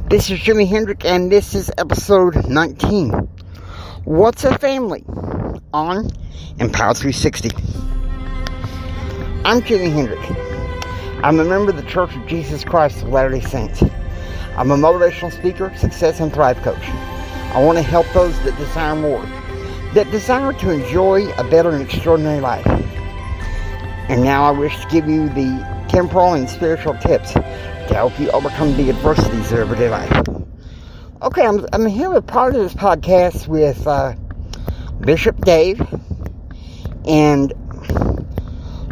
This is Jimi Hendrick, and this is episode 19. What's a family? On Empower 360. I'm Jimi Hendrick. I'm a member of the Church of Jesus Christ of Latter-day Saints. I'm a motivational speaker, success and thrive coach. I want to help those that desire more, that desire to enjoy a better and extraordinary life. And now I wish to give you the temporal and spiritual tips to help you overcome the adversities of everyday life. Okay, I'm here with part of this podcast with Bishop Dave, and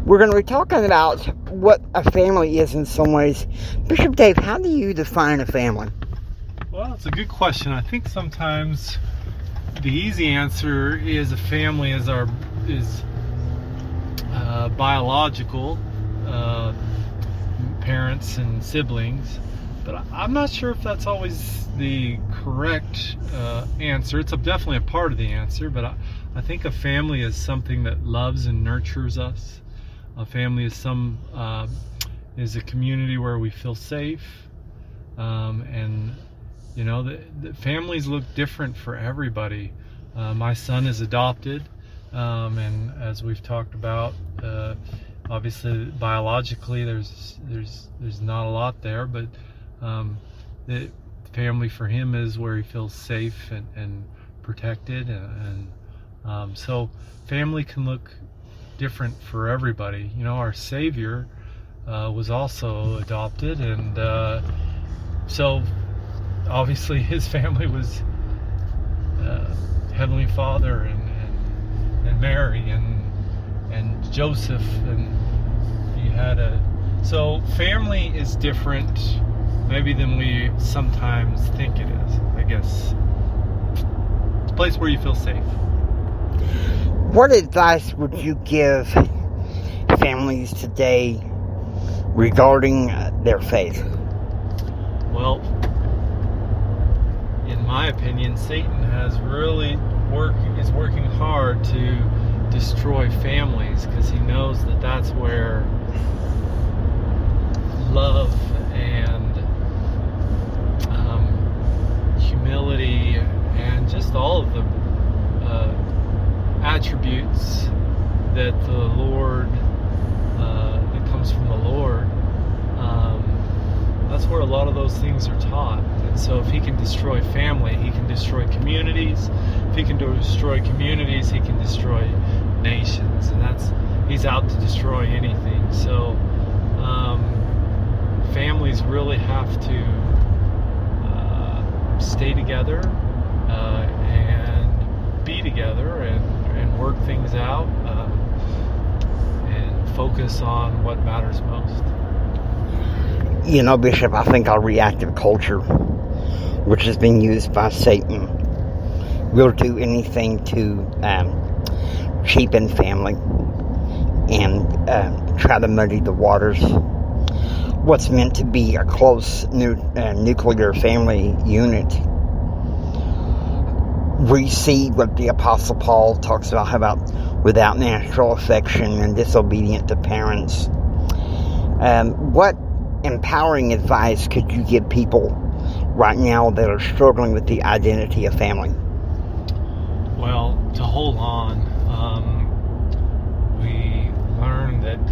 we're going to be talking about what a family is in some ways. Bishop Dave, how do you define a family? Well, it's a good question. I think sometimes the easy answer is a family is biological parents and siblings, but I'm not sure if that's always the correct answer. It's definitely a part of the answer, but I think a family is something that loves and nurtures us. A family is is a community where we feel safe, and you know, the families look different for everybody. My son is adopted, and as we've talked about, obviously biologically there's not a lot there, but the family for him is where he feels safe and protected, and so family can look different for everybody. You know, our Savior was also adopted, and so obviously his family was Heavenly Father and Mary and Joseph, and he had so family is different maybe than we sometimes think it is. I guess it's a place where you feel safe. What advice would you give families today regarding their faith? Well, in my opinion, Satan is working hard to destroy families, because he knows that that's where love and humility and just all of the attributes that the Lord that comes from the Lord, that's where a lot of those things are taught. And so if he can destroy family, he can destroy communities. If he can destroy communities, he can destroy nations, and he's out to destroy anything. So families really have to stay together and be together and work things out, and focus on what matters most. You know, Bishop, I think our reactive culture, which is being used by Satan, will do anything to cheapen family and try to muddy the waters. What's meant to be a close nuclear family unit. We see what the Apostle Paul talks about without natural affection and disobedient to parents. What empowering advice could you give people right now that are struggling with the identity of family? Well, to hold on. We learn that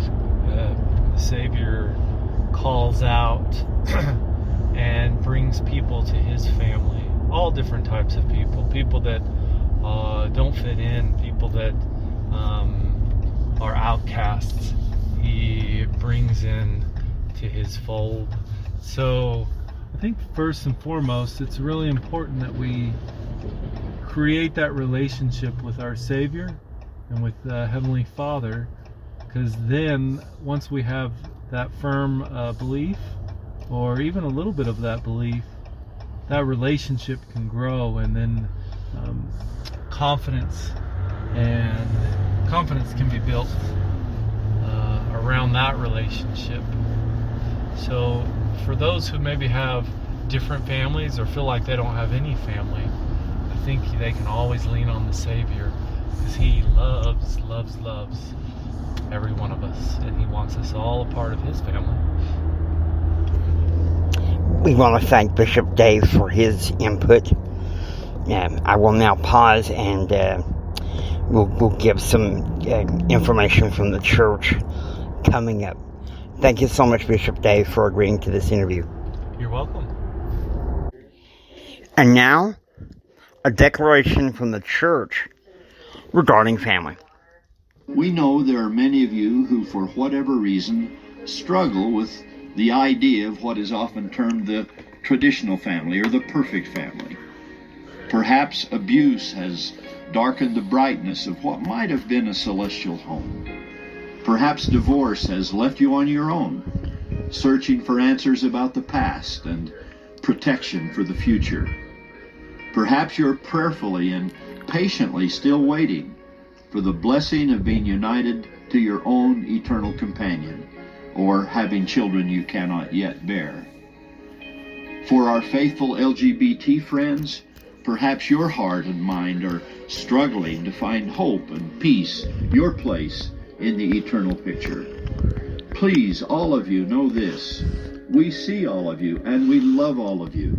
the Savior calls out and brings people to his family, all different types of people that don't fit in, people that are outcasts. He brings in to his fold. So I think first and foremost, it's really important that we create that relationship with our Savior and with Heavenly Father, because then once we have that firm belief, or even a little bit of that belief, that relationship can grow, and then confidence can be built around that relationship. So for those who maybe have different families or feel like they don't have any family, I think they can always lean on the Savior, because he loves every one of us, and he wants us all a part of his family. We want to thank Bishop Dave for his input. I will now pause and we'll give some information from the church coming up. Thank you so much, Bishop Dave, for agreeing to this interview. You're welcome. And now, a declaration from the church regarding family. We know there are many of you who, for whatever reason, struggle with the idea of what is often termed the traditional family or the perfect family. Perhaps abuse has darkened the brightness of what might have been a celestial home. Perhaps divorce has left you on your own, searching for answers about the past and protection for the future. Perhaps you're prayerfully and patiently still waiting for the blessing of being united to your own eternal companion, or having children you cannot yet bear. For our faithful LGBT friends, perhaps your heart and mind are struggling to find hope and peace, your place in the eternal picture. Please, all of you, know this. We see all of you and we love all of you.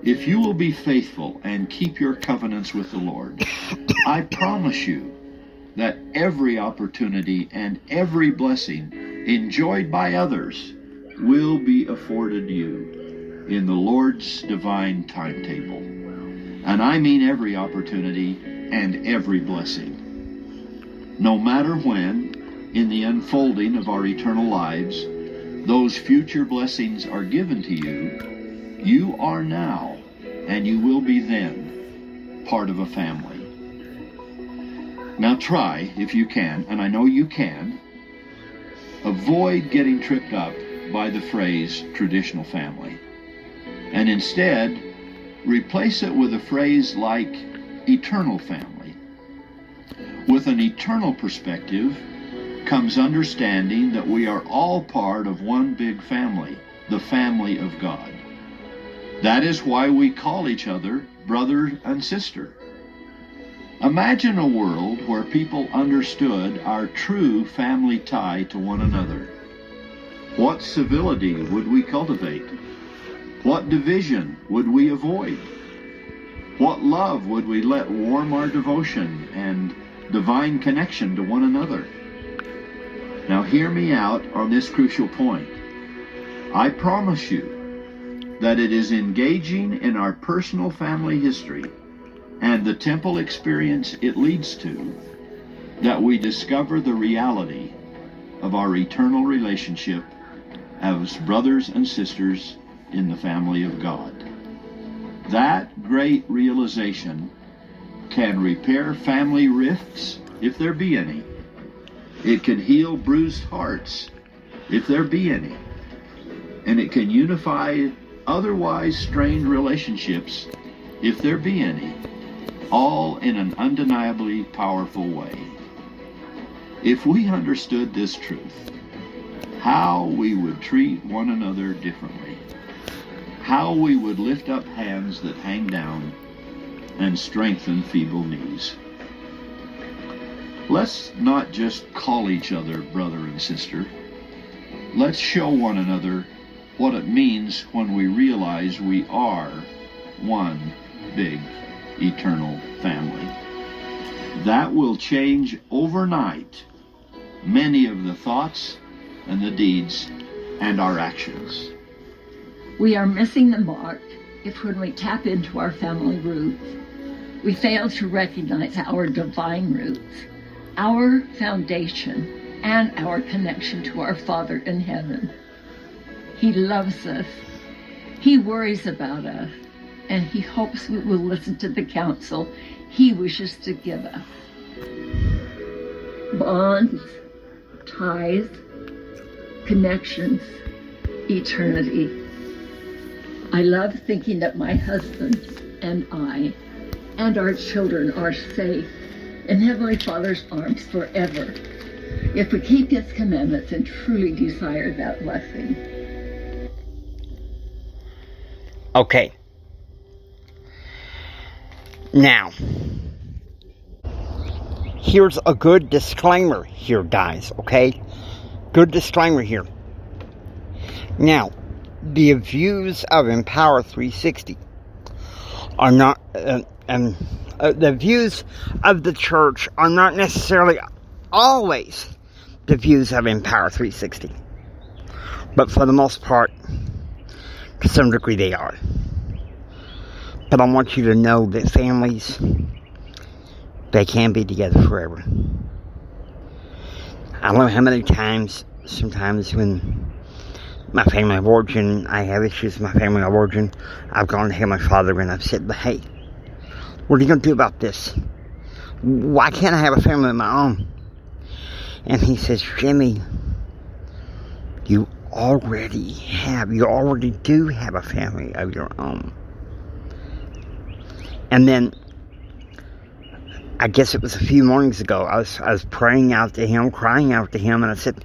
If you will be faithful and keep your covenants with the Lord, I promise you that every opportunity and every blessing enjoyed by others will be afforded you in the Lord's divine timetable. And I mean every opportunity and every blessing. No matter when, in the unfolding of our eternal lives, those future blessings are given to you, you are now, and you will be then, part of a family. Now try, if you can, and I know you can, avoid getting tripped up by the phrase traditional family, and instead replace it with a phrase like eternal family. With an eternal perspective comes understanding that we are all part of one big family, the family of God. That is why we call each other brother and sister. Imagine a world where people understood our true family tie to one another. What civility would we cultivate? What division would we avoid? What love would we let warm our devotion and divine connection to one another? Now hear me out on this crucial point. I promise you that it is engaging in our personal family history and the temple experience it leads to that we discover the reality of our eternal relationship as brothers and sisters in the family of God. That great realization can repair family rifts, if there be any. It can heal bruised hearts, if there be any. And it can unify otherwise strained relationships, if there be any, all in an undeniably powerful way. If we understood this truth, how we would treat one another differently, how we would lift up hands that hang down and strengthen feeble knees. Let's not just call each other brother and sister. Let's show one another what it means when we realize we are one big eternal family. That will change overnight many of the thoughts and the deeds and our actions. We are missing the mark if when we tap into our family roots, we fail to recognize our divine roots, our foundation, and our connection to our Father in heaven. He loves us, He worries about us, and He hopes we will listen to the counsel He wishes to give us. Bonds, ties, connections, eternity. I love thinking that my husband and I and our children are safe in Heavenly Father's arms forever if we keep His commandments and truly desire that blessing. Okay. Now, here's a good disclaimer here, guys, okay? Good disclaimer here. Now, the views of Empower 360 are not, the views of the church are not necessarily always the views of Empower 360. But for the most part, to some degree they are. But I want you to know that families, they can be together forever. I don't know how many times, sometimes when my family of origin, I have issues with my family of origin, I've gone to my father and I've said, hey, what are you going to do about this? Why can't I have a family of my own? And he says, Jimmy, you already do have a family of your own. And then, I guess it was a few mornings ago, I was praying out to him, crying out to him, and I said,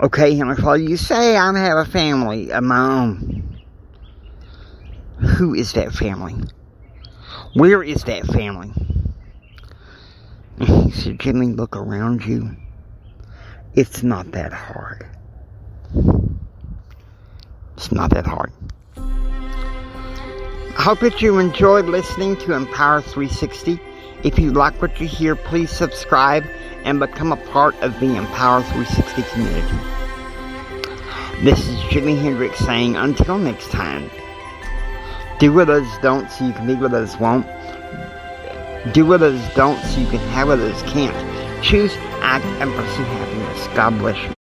okay, Heavenly Father, you say I have a family of my own. Who is that family? Where is that family? And he said, Jimmy, look around you. It's not that hard. It's not that hard. I hope that you enjoyed listening to Empower 360. If you like what you hear, please subscribe and become a part of the Empower 360 community. This is Jimi Hendrix saying, until next time, do what others don't so you can be what others won't. Do what others don't so you can have what others can't. Choose, act, and pursue happiness. God bless you.